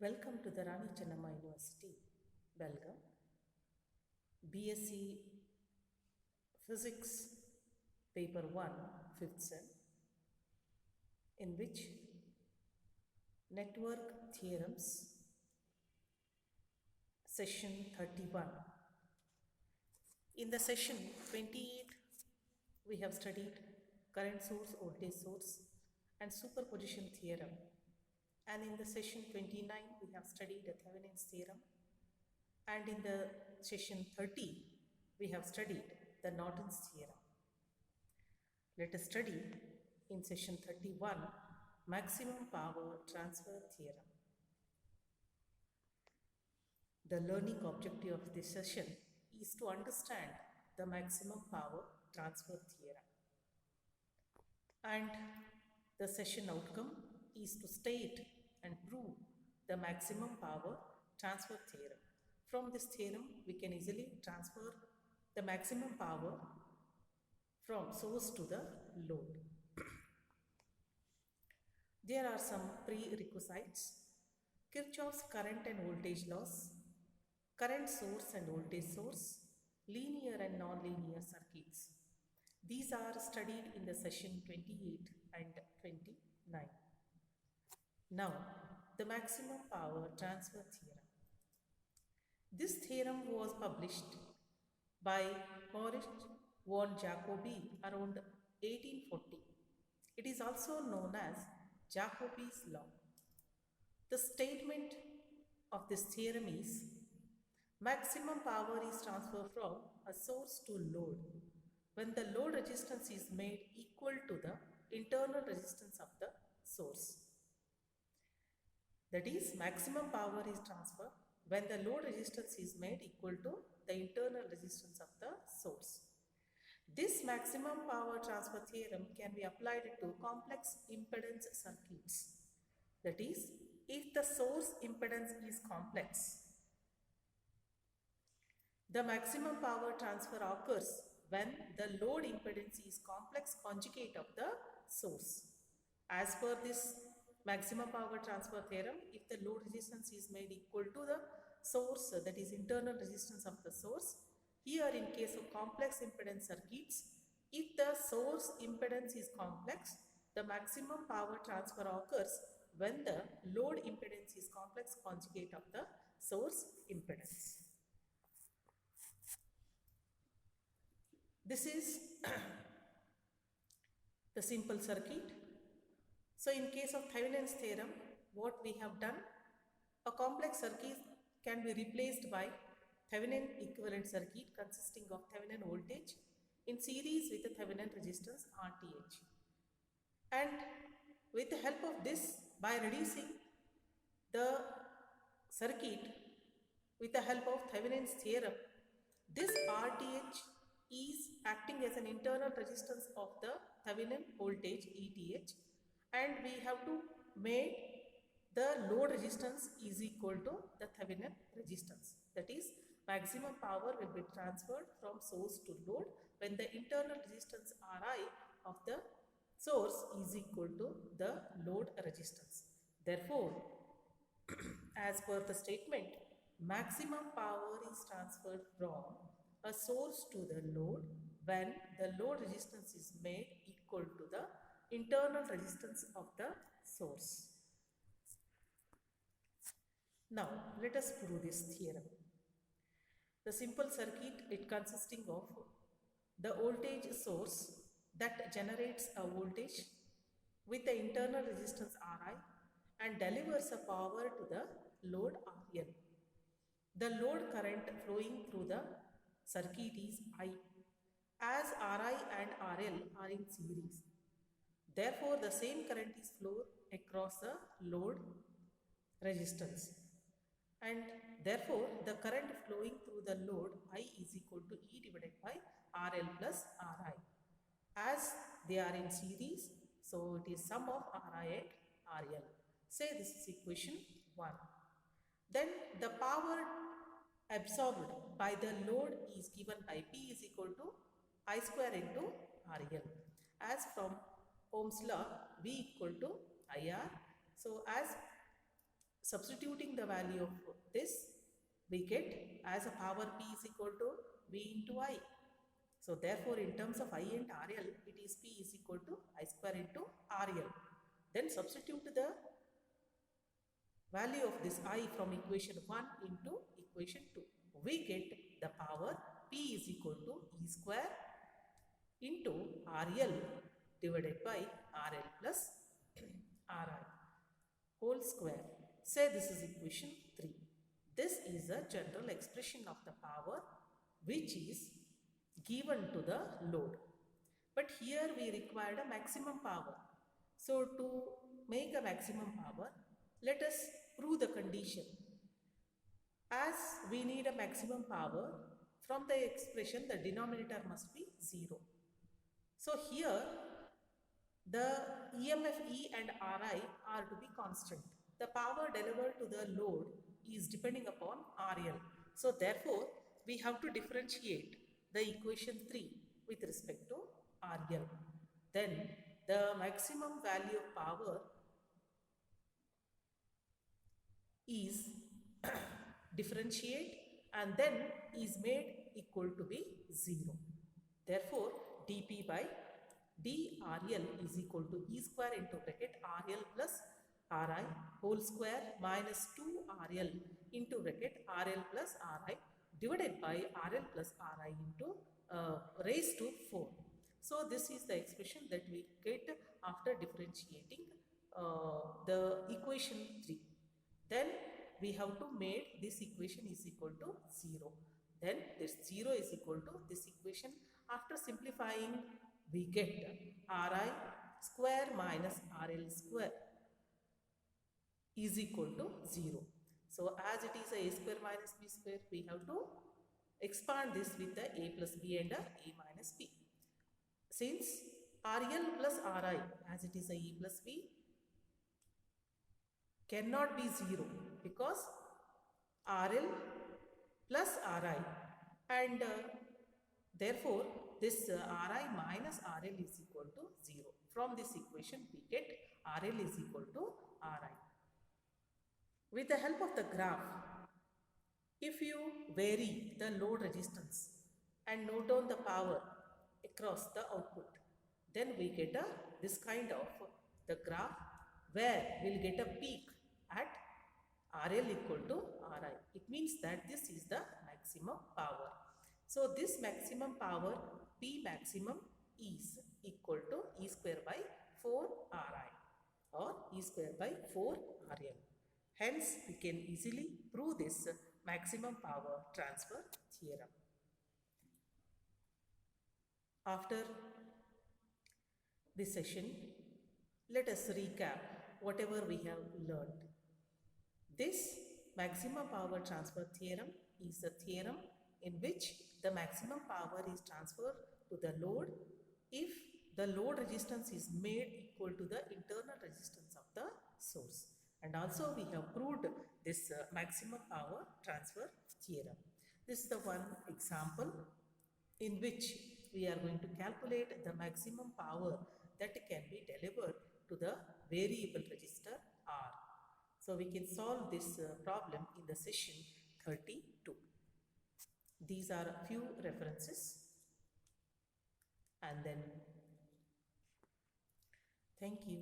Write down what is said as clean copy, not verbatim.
Welcome to the Rani Chennamma University, Belgaum, BSc Physics, Paper 1, 5th Sem, in which Network Theorems, Session 31. In the session 28, we have studied current source, voltage source, and superposition theorem. And in the session 29, we have studied the Thevenin's theorem. And in the session 30, we have studied the Norton's theorem. Let us study in session 31 maximum power transfer theorem. The learning objective of this session is to understand the maximum power transfer theorem. And the session outcome is to state and prove the maximum power transfer theorem. From this theorem, we can easily transfer the maximum power from source to the load. There are some prerequisites: Kirchhoff's current and voltage laws, current source and voltage source, linear and non-linear circuits. These are studied in the session 28 and 29. Now, the maximum power transfer theorem. This theorem was published by Moritz von Jacobi around 1840. It is also known as Jacobi's law. The statement of this theorem is maximum power is transferred from a source to load when the load resistance is made equal to the internal resistance of the source. That is, maximum power is transferred when the load resistance is made equal to the internal resistance of the source. This maximum power transfer theorem can be applied to complex impedance circuits. That is, if the source impedance is complex, the maximum power transfer occurs when the load impedance is complex conjugate of the source. As per this maximum power transfer theorem, if the load resistance is made equal to the source, that is internal resistance of the source, here in case of complex impedance circuits, if the source impedance is complex, the maximum power transfer occurs when the load impedance is complex conjugate of the source impedance. This is the simple circuit. So in case of Thevenin's theorem, what we have done, a complex circuit can be replaced by Thevenin equivalent circuit consisting of Thevenin voltage in series with the Thevenin resistance RTh. And with the help of this, by reducing the circuit with the help of Thevenin's theorem, this RTh is acting as an internal resistance of the Thevenin voltage ETH, and we have to make the load resistance is equal to the Thevenin resistance. That is, maximum power will be transferred from source to load when the internal resistance Ri of the source is equal to the load resistance. Therefore, as per the statement, maximum power is transferred from a source to the load when the load resistance is made equal to the internal resistance of the source. Now, let us prove this theorem. The simple circuit, it consisting of the voltage source that generates a voltage with the internal resistance Ri and delivers a power to the load RL. The load current flowing through the circuit is I, as Ri and RL are in series. Therefore, the same current is flowed across the load resistance. And therefore, the current flowing through the load I is equal to E divided by RL plus Ri. As they are in series, so it is sum of Ri and RL. Say this is equation 1. Then the power absorbed by the load is given by P is equal to I square into RL. As from Ohm's law, V equal to IR. So as substituting the value of this, we get as a power P is equal to V into I. So therefore, in terms of I and RL, it is P is equal to I square into RL. Then substitute the value of this I from equation 1 into equation 2. We get the power P is equal to E square into RL divided by RL plus RI whole square. Say this is equation 3. This is a general expression of the power which is given to the load. But here we required a maximum power. So to make a maximum power, let us prove the condition. As we need a maximum power, from the expression the denominator must be 0. So here the EMF E and RI are to be constant. The power delivered to the load is depending upon RL. So therefore, we have to differentiate the equation 3 with respect to RL. Then the maximum value of power is differentiate and then is made equal to be 0. Therefore, dP by dRL is equal to E square into bracket RL plus RI whole square minus 2RL into bracket RL plus RI divided by RL plus RI into raised to 4. So this is the expression that we get after differentiating the equation 3. Then we have to make this equation is equal to 0. Then this 0 is equal to this equation. After simplifying, we get Ri square minus RL square is equal to 0. So as it is a square minus b square, we have to expand this with the a plus b and a minus b. Since RL plus Ri, as it is a e plus b, cannot be 0 because RL plus Ri and therefore this Ri minus RL is equal to 0. From this equation we get RL is equal to Ri. With the help of the graph, if you vary the load resistance and note down the power across the output, then we get this kind of the graph where we'll get a peak at RL equal to Ri. It means that this is the maximum power. So this maximum power P maximum is equal to E square by 4 Ri or E square by 4 RL. Hence, we can easily prove this maximum power transfer theorem. After this session, let us recap whatever we have learned. This maximum power transfer theorem is a theorem in which the maximum power is transferred to the load if the load resistance is made equal to the internal resistance of the source. And also we have proved this maximum power transfer theorem. This is the one example in which we are going to calculate the maximum power that can be delivered to the variable resistor R. So we can solve this problem in the session 32. These are a few references, and then thank you.